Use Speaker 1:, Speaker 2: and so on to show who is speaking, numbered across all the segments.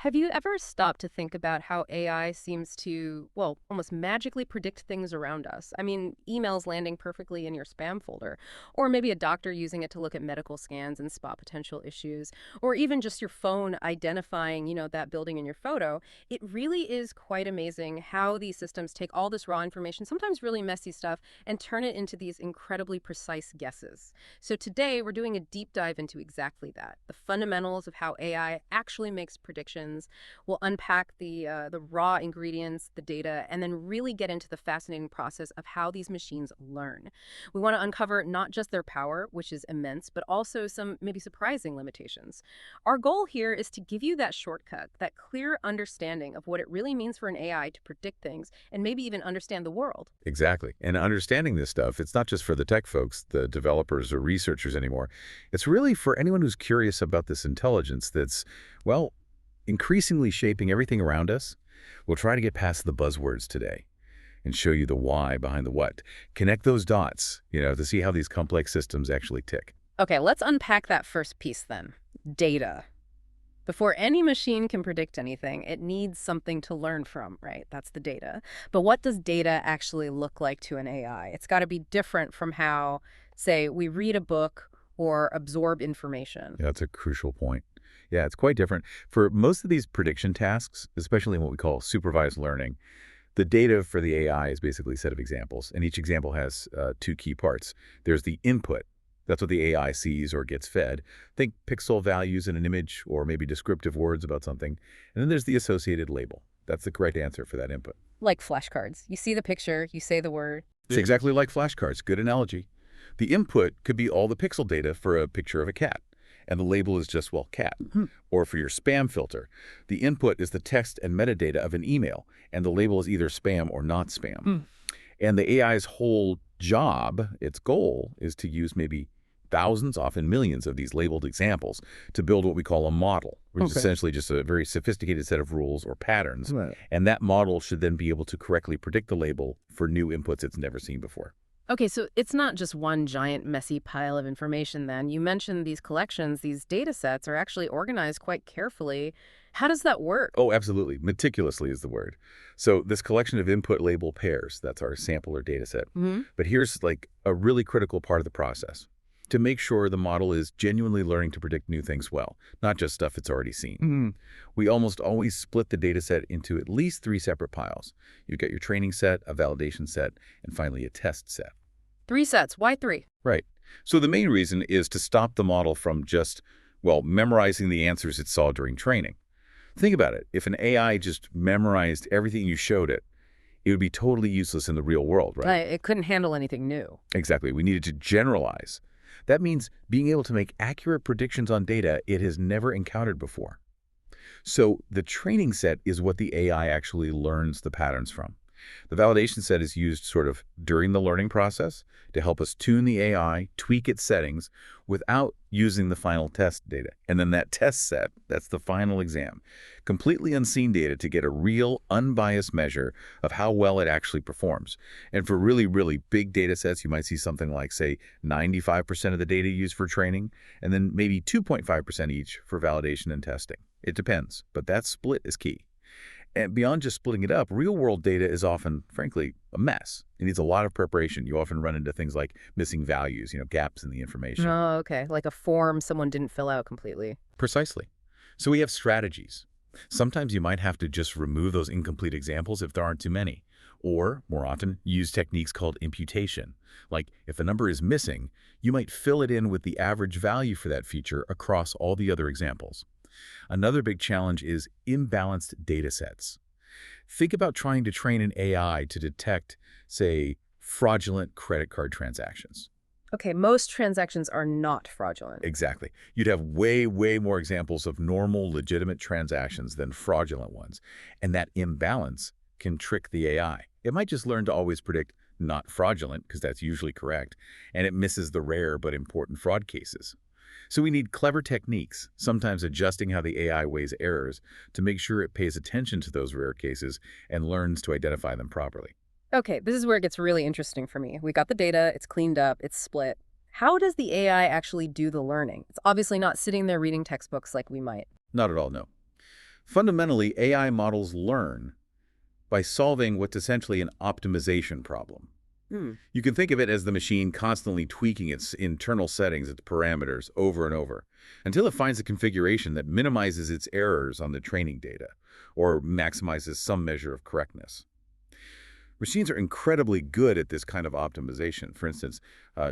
Speaker 1: Have you ever stopped to think about how AI seems to, well, almost magically predict things around us? I mean, emails landing perfectly in your spam folder, or maybe a doctor using it to look at medical scans and spot potential issues, or even just your phone identifying, that building in your photo. It really is quite amazing how these systems take all this raw information, sometimes really messy stuff, and turn it into these incredibly precise guesses. So today we're doing a deep dive into exactly that, the fundamentals of how AI actually makes predictions. We'll unpack the raw ingredients, the data, and then really get into the fascinating process of how these machines learn. We want to uncover not just their power, which is immense, but also some maybe surprising limitations. Our goal here is to give you that shortcut, that clear understanding of what it really means for an AI to predict things and maybe even understand the world.
Speaker 2: Exactly. And understanding this stuff, it's not just for the tech folks, the developers or researchers anymore. It's really for anyone who's curious about this intelligence that's, well, increasingly shaping everything around us. We'll try to get past the buzzwords today and show you the why behind the what. Connect those dots, to see how these complex systems actually tick.
Speaker 1: Okay, let's unpack that first piece then. Data. Before any machine can predict anything, it needs something to learn from, right? That's the data. But what does data actually look like to an AI? It's got to be different from how, say, we read a book or absorb information.
Speaker 2: Yeah, that's a crucial point. Yeah, it's quite different. For most of these prediction tasks, especially in what we call supervised learning, the data for the AI is basically a set of examples, and each example has two key parts. There's the input. That's what the AI sees or gets fed. Think pixel values in an image or maybe descriptive words about something. And then there's the associated label. That's the correct answer for that input.
Speaker 1: Like flashcards. You see the picture, you say the word.
Speaker 2: It's exactly like flashcards. Good analogy. The input could be all the pixel data for a picture of a cat, and the label is just, well, cat. Or for your spam filter, the input is the text and metadata of an email, and the label is either spam or not spam. And the AI's whole job, its goal, is to use maybe thousands, often millions of these labeled examples to build what we call a model, which is essentially just a very sophisticated set of rules or patterns.
Speaker 3: Right.
Speaker 2: And that model should then be able to correctly predict the label for new inputs it's never seen before.
Speaker 1: Okay, so it's not just one giant messy pile of information then. You mentioned these collections, these data sets are actually organized quite carefully. How does that work?
Speaker 2: Oh, absolutely. Meticulously is the word. So this collection of input label pairs, that's our sample or data set. But here's like a really critical part of the process. To make sure the model is genuinely learning to predict new things well, not just stuff it's already seen. We almost always split the data set into at least three separate piles. You've got your training set, a validation set, and finally a test set.
Speaker 1: 3 sets. Why 3?
Speaker 2: Right. So the main reason is to stop the model from just, well, memorizing the answers it saw during training. Think about it. If an AI just memorized everything you showed it, it would be totally useless in the real world, right?
Speaker 1: It couldn't handle anything new.
Speaker 2: Exactly. We needed to generalize. That means being able to make accurate predictions on data it has never encountered before. So the training set is what the AI actually learns the patterns from. The validation set is used sort of during the learning process to help us tune the AI, tweak its settings without using the final test data. And then that test set, that's the final exam. Completely unseen data to get a real, unbiased measure of how well it actually performs. And for really, really big data sets, you might see something like, say, 95% of the data used for training, and then maybe 2.5% each for validation and testing. It depends, but that split is key. And beyond just splitting it up, real-world data is often, frankly, a mess. It needs a lot of preparation. You often run into things like missing values, gaps in the information.
Speaker 1: Oh, okay. Like a form someone didn't fill out completely.
Speaker 2: Precisely. So we have strategies. Sometimes you might have to just remove those incomplete examples if there aren't too many. Or, more often, use techniques called imputation. Like, if a number is missing, you might fill it in with the average value for that feature across all the other examples. Another big challenge is imbalanced data sets. Think about trying to train an AI to detect, say, fraudulent credit card transactions.
Speaker 1: Okay, most transactions are not fraudulent.
Speaker 2: Exactly. You'd have way, way more examples of normal, legitimate transactions than fraudulent ones. And that imbalance can trick the AI. It might just learn to always predict not fraudulent, because that's usually correct, and it misses the rare but important fraud cases. So we need clever techniques, sometimes adjusting how the AI weighs errors to make sure it pays attention to those rare cases and learns to identify them properly.
Speaker 1: Okay, this is where it gets really interesting for me. We got the data, it's cleaned up, it's split. How does the AI actually do the learning? It's obviously not sitting there reading textbooks like we might.
Speaker 2: Not at all, no. Fundamentally, AI models learn by solving what's essentially an optimization problem.
Speaker 1: Hmm.
Speaker 2: You can think of it as the machine constantly tweaking its internal settings, its parameters, over and over, until it finds a configuration that minimizes its errors on the training data, or maximizes some measure of correctness. Machines are incredibly good at this kind of optimization. For instance,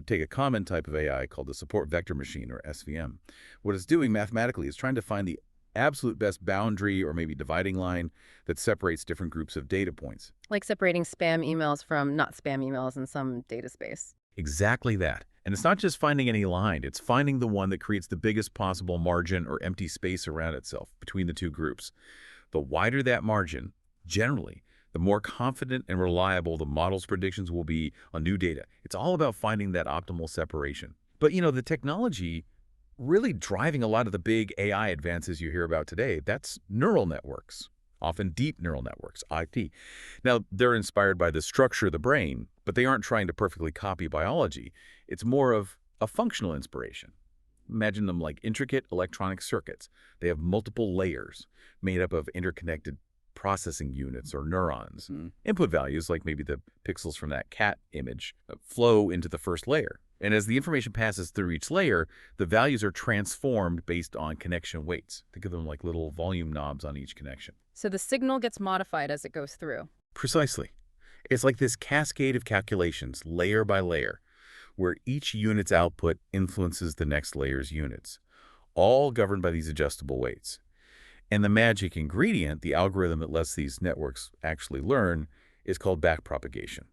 Speaker 2: take a common type of AI called the support vector machine, or SVM. What it's doing mathematically is trying to find the absolute best boundary or maybe dividing line that separates different groups of data points.
Speaker 1: Like separating spam emails from not spam emails in some data space.
Speaker 2: Exactly that. And it's not just finding any line, it's finding the one that creates the biggest possible margin or empty space around itself between the two groups. The wider that margin, generally, the more confident and reliable the model's predictions will be on new data. It's all about finding that optimal separation. But, the technology really driving a lot of the big AI advances you hear about today, that's neural networks, often deep neural networks, IP. Now, they're inspired by the structure of the brain, but they aren't trying to perfectly copy biology. It's more of a functional inspiration. Imagine them like intricate electronic circuits. They have multiple layers made up of interconnected processing units or neurons. Input values, like maybe the pixels from that cat image, flow into the first layer. And as the information passes through each layer, the values are transformed based on connection weights. Think of them like little volume knobs on each connection.
Speaker 1: So the signal gets modified as it goes through.
Speaker 2: Precisely. It's like this cascade of calculations, layer by layer, where each unit's output influences the next layer's units, all governed by these adjustable weights. And the magic ingredient, the algorithm that lets these networks actually learn, is called backpropagation.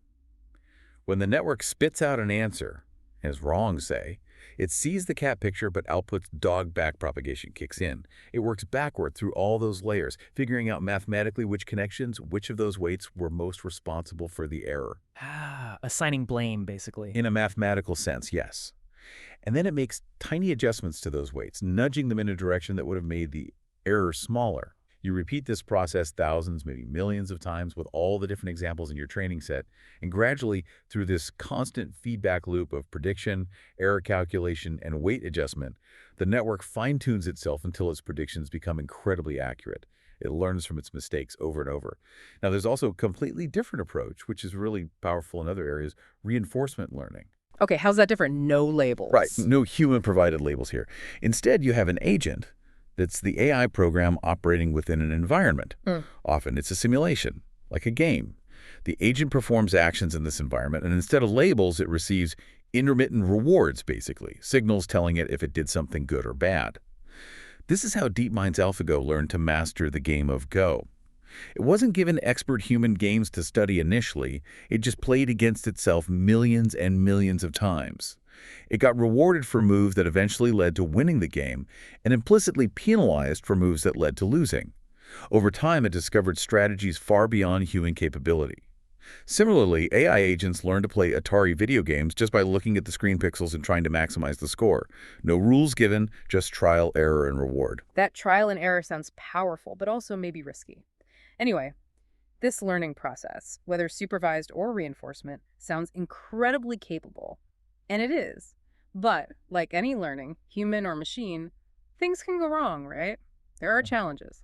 Speaker 2: When the network spits out an answer, as wrong say, it sees the cat picture but outputs dog backpropagation kicks in. It works backward through all those layers, figuring out mathematically which connections, which of those weights were most responsible for the error.
Speaker 3: Assigning blame, basically.
Speaker 2: In a mathematical sense, yes. And then it makes tiny adjustments to those weights, nudging them in a direction that would have made the error smaller. You repeat this process thousands, maybe millions of times with all the different examples in your training set, and gradually, through this constant feedback loop of prediction, error calculation, and weight adjustment, the network fine-tunes itself until its predictions become incredibly accurate. It learns from its mistakes over and over. Now, there's also a completely different approach, which is really powerful in other areas, reinforcement learning.
Speaker 1: Okay, how's that different? No labels.
Speaker 2: Right, no human-provided labels here. Instead, you have an agent that's the AI program operating within an environment. Often it's a simulation, like a game. The agent performs actions in this environment, and instead of labels, it receives intermittent rewards, basically, signals telling it if it did something good or bad. This is how DeepMind's AlphaGo learned to master the game of Go. It wasn't given expert human games to study initially, it just played against itself millions and millions of times. It got rewarded for moves that eventually led to winning the game and implicitly penalized for moves that led to losing. Over time, it discovered strategies far beyond human capability. Similarly, AI agents learn to play Atari video games just by looking at the screen pixels and trying to maximize the score. No rules given, just trial, error, and reward.
Speaker 1: That trial and error sounds powerful, but also maybe risky. Anyway, this learning process, whether supervised or reinforcement, sounds incredibly capable. And it is. But, like any learning, human or machine, things can go wrong, right? There are challenges.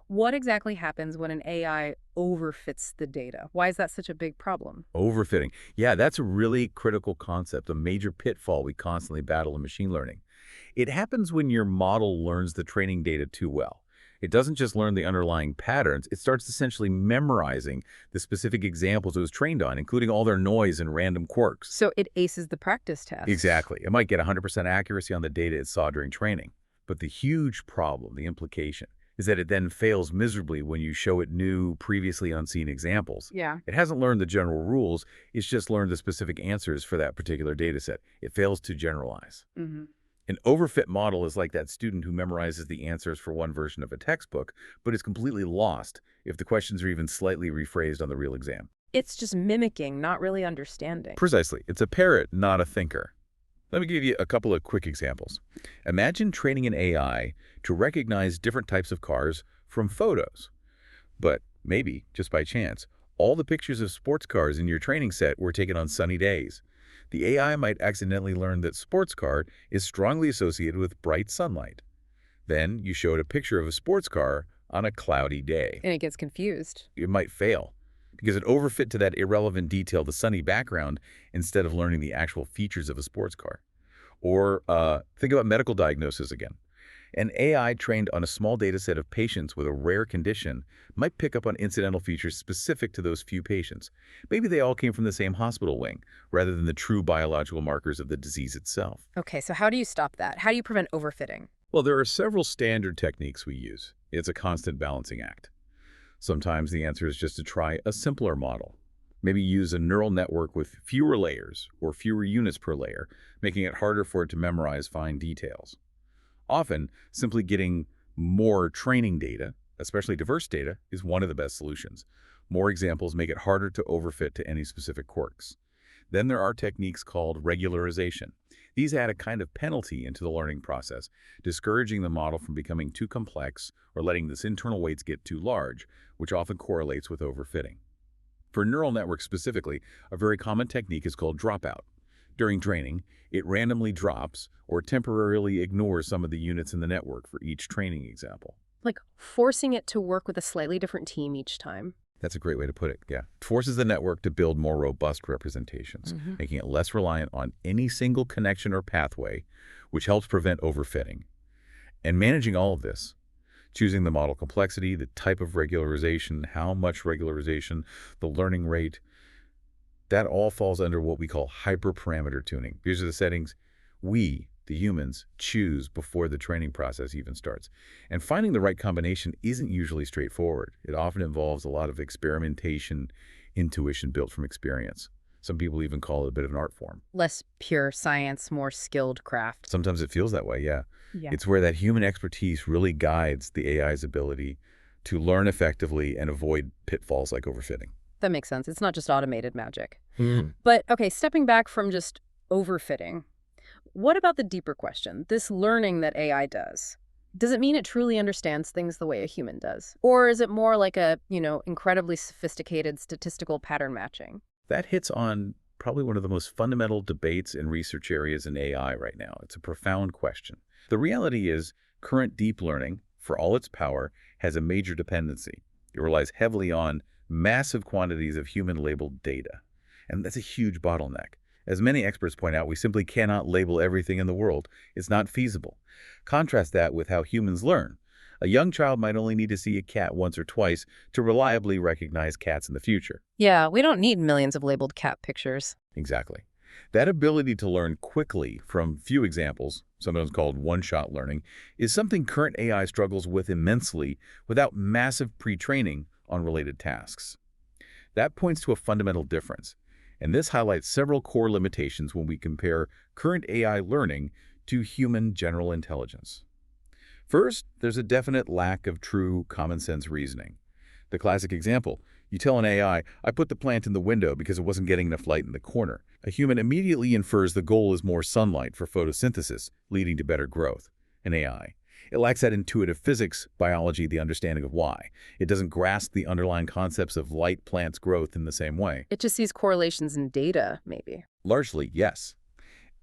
Speaker 1: What exactly happens when an AI overfits the data? Why is that such a big problem?
Speaker 2: Overfitting. Yeah, that's a really critical concept, a major pitfall we constantly battle in machine learning. It happens when your model learns the training data too well. It doesn't just learn the underlying patterns, it starts essentially memorizing the specific examples it was trained on, including all their noise and random quirks.
Speaker 1: So it aces the practice test.
Speaker 2: Exactly. It might get 100% accuracy on the data it saw during training. But the huge problem, the implication, is that it then fails miserably when you show it new, previously unseen examples.
Speaker 1: Yeah.
Speaker 2: It hasn't learned the general rules, it's just learned the specific answers for that particular data set. It fails to generalize. An overfit model is like that student who memorizes the answers for one version of a textbook, but is completely lost if the questions are even slightly rephrased on the real exam.
Speaker 1: It's just mimicking, not really understanding.
Speaker 2: Precisely. It's a parrot, not a thinker. Let me give you a couple of quick examples. Imagine training an AI to recognize different types of cars from photos. But maybe, just by chance, all the pictures of sports cars in your training set were taken on sunny days. The AI might accidentally learn that sports car is strongly associated with bright sunlight. Then you showed a picture of a sports car on a cloudy day.
Speaker 1: And it gets confused.
Speaker 2: It might fail because it overfit to that irrelevant detail, the sunny background, instead of learning the actual features of a sports car. Or think about medical diagnosis again. An AI trained on a small data set of patients with a rare condition might pick up on incidental features specific to those few patients. Maybe they all came from the same hospital wing, rather than the true biological markers of the disease itself.
Speaker 1: Okay, so how do you stop that? How do you prevent overfitting?
Speaker 2: Well, there are several standard techniques we use. It's a constant balancing act. Sometimes the answer is just to try a simpler model. Maybe use a neural network with fewer layers or fewer units per layer, making it harder for it to memorize fine details. Often, simply getting more training data, especially diverse data, is one of the best solutions. More examples make it harder to overfit to any specific quirks. Then there are techniques called regularization. These add a kind of penalty into the learning process, discouraging the model from becoming too complex or letting its internal weights get too large, which often correlates with overfitting. For neural networks specifically, a very common technique is called dropout. During training, it randomly drops or temporarily ignores some of the units in the network for each training example.
Speaker 1: Like forcing it to work with a slightly different team each time.
Speaker 2: That's a great way to put it, yeah. It forces the network to build more robust representations, making it less reliant on any single connection or pathway, which helps prevent overfitting. And managing all of this, choosing the model complexity, the type of regularization, how much regularization, the learning rate, that all falls under what we call hyperparameter tuning. These are the settings we, the humans, choose before the training process even starts. And finding the right combination isn't usually straightforward. It often involves a lot of experimentation, intuition built from experience. Some people even call it a bit of an art form.
Speaker 1: Less pure science, more skilled craft.
Speaker 2: Sometimes it feels that way, yeah.
Speaker 1: Yeah.
Speaker 2: It's where that human expertise really guides the AI's ability to learn effectively and avoid pitfalls like overfitting.
Speaker 1: That makes sense. It's not just automated magic. But, okay, stepping back from just overfitting, what about the deeper question, this learning that AI does? Does it mean it truly understands things the way a human does? Or is it more like a, incredibly sophisticated statistical pattern matching?
Speaker 2: That hits on probably one of the most fundamental debates and research areas in AI right now. It's a profound question. The reality is, current deep learning, for all its power, has a major dependency. It relies heavily on massive quantities of human-labeled data. And that's a huge bottleneck. As many experts point out, we simply cannot label everything in the world. It's not feasible. Contrast that with how humans learn. A young child might only need to see a cat once or twice to reliably recognize cats in the future.
Speaker 1: Yeah, we don't need millions of labeled cat pictures.
Speaker 2: Exactly. That ability to learn quickly from few examples, sometimes called one-shot learning, is something current AI struggles with immensely without massive pre-training on related tasks. That points to a fundamental difference, and this highlights several core limitations when we compare current AI learning to human general intelligence. First, there's a definite lack of true common-sense reasoning. The classic example, you tell an AI, I put the plant in the window because it wasn't getting enough light in the corner. A human immediately infers the goal is more sunlight for photosynthesis, leading to better growth. An AI. It lacks that intuitive physics, biology, the understanding of why. It doesn't grasp the underlying concepts of light plants growth in the same way.
Speaker 1: It just sees correlations in data, maybe.
Speaker 2: Largely, yes.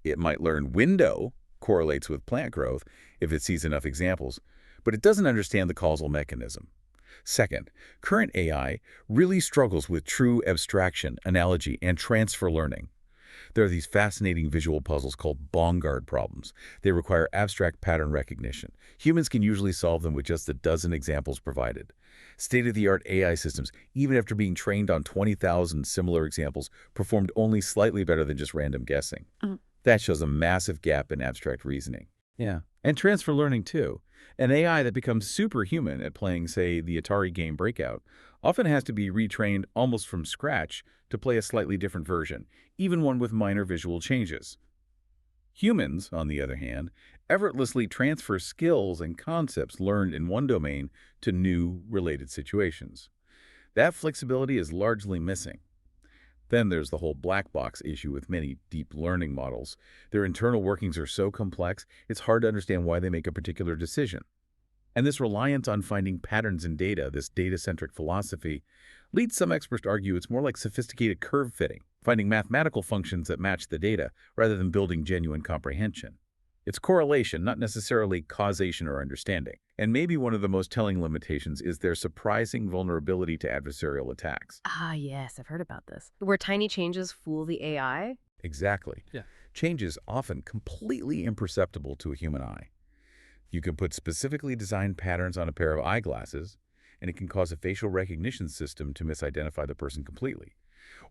Speaker 2: It might learn window correlates with plant growth if it sees enough examples, but it doesn't understand the causal mechanism. Second, current AI really struggles with true abstraction, analogy, and transfer learning. There are these fascinating visual puzzles called Bongard problems. They require abstract pattern recognition. Humans can usually solve them with just a dozen examples provided. State-of-the-art AI systems, even after being trained on 20,000 similar examples, performed only slightly better than just random guessing. That shows a massive gap in abstract reasoning. Yeah. And transfer learning, too. An AI that becomes superhuman at playing, say, the Atari game Breakout often has to be retrained almost from scratch to play a slightly different version, even one with minor visual changes. Humans, on the other hand, effortlessly transfer skills and concepts learned in one domain to new, related situations. That flexibility is largely missing. Then there's the whole black box issue with many deep learning models. Their internal workings are so complex, it's hard to understand why they make a particular decision. And this reliance on finding patterns in data, this data-centric philosophy, leads some experts to argue it's more like sophisticated curve fitting, finding mathematical functions that match the data rather than building genuine comprehension. It's correlation, not necessarily causation or understanding. And maybe one of the most telling limitations is their surprising vulnerability to adversarial attacks.
Speaker 1: Ah, yes, I've heard about this. Where tiny changes fool the AI?
Speaker 2: Exactly.
Speaker 3: Yeah.
Speaker 2: Change is often completely imperceptible to a human eye. You can put specifically designed patterns on a pair of eyeglasses, and it can cause a facial recognition system to misidentify the person completely.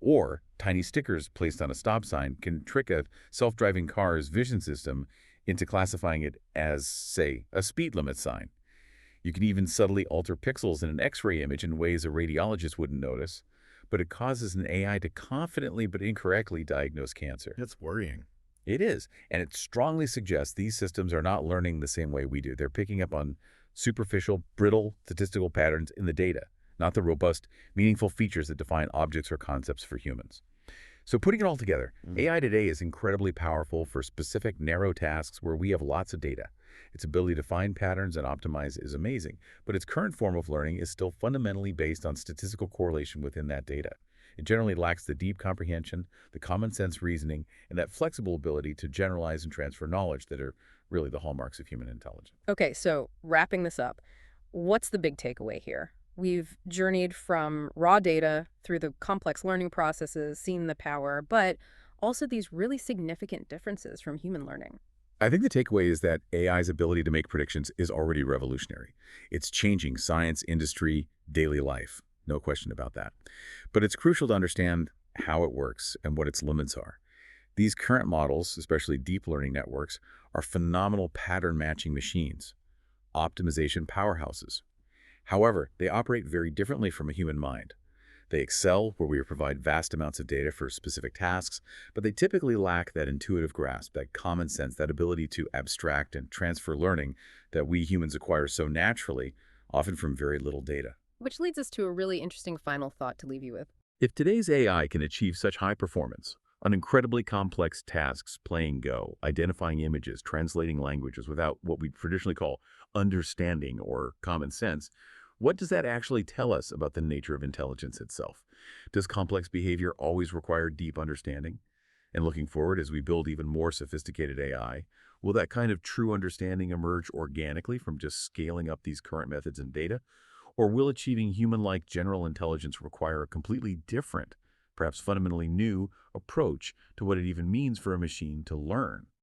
Speaker 2: Or tiny stickers placed on a stop sign can trick a self-driving car's vision system into classifying it as, say, a speed limit sign. You can even subtly alter pixels in an X-ray image in ways a radiologist wouldn't notice, but it causes an AI to confidently but incorrectly diagnose cancer.
Speaker 4: That's worrying.
Speaker 2: It is, and it strongly suggests these systems are not learning the same way we do. They're picking up on superficial, brittle statistical patterns in the data, not the robust, meaningful features that define objects or concepts for humans. So putting it all together, AI today is incredibly powerful for specific, narrow tasks where we have lots of data. Its ability to find patterns and optimize is amazing, but its current form of learning is still fundamentally based on statistical correlation within that data. It generally lacks the deep comprehension, the common sense reasoning, and that flexible ability to generalize and transfer knowledge that are really the hallmarks of human intelligence.
Speaker 1: Okay, so wrapping this up, what's the big takeaway here? We've journeyed from raw data through the complex learning processes, seen the power, but also these really significant differences from human learning.
Speaker 2: I think the takeaway is that AI's ability to make predictions is already revolutionary. It's changing science, industry, daily life. No question about that. But it's crucial to understand how it works and what its limits are. These current models, especially deep learning networks, are phenomenal pattern matching machines, optimization powerhouses. However, they operate very differently from a human mind. They excel where we provide vast amounts of data for specific tasks, but they typically lack that intuitive grasp, that common sense, that ability to abstract and transfer learning that we humans acquire so naturally, often from very little data.
Speaker 1: Which leads us to a really interesting final thought to leave you with.
Speaker 2: If today's AI can achieve such high performance on incredibly complex tasks, playing Go, identifying images, translating languages without what we traditionally call understanding or common sense, what does that actually tell us about the nature of intelligence itself? Does complex behavior always require deep understanding? And looking forward, as we build even more sophisticated AI, will that kind of true understanding emerge organically from just scaling up these current methods and data? Or will achieving human-like general intelligence require a completely different, perhaps fundamentally new, approach to what it even means for a machine to learn?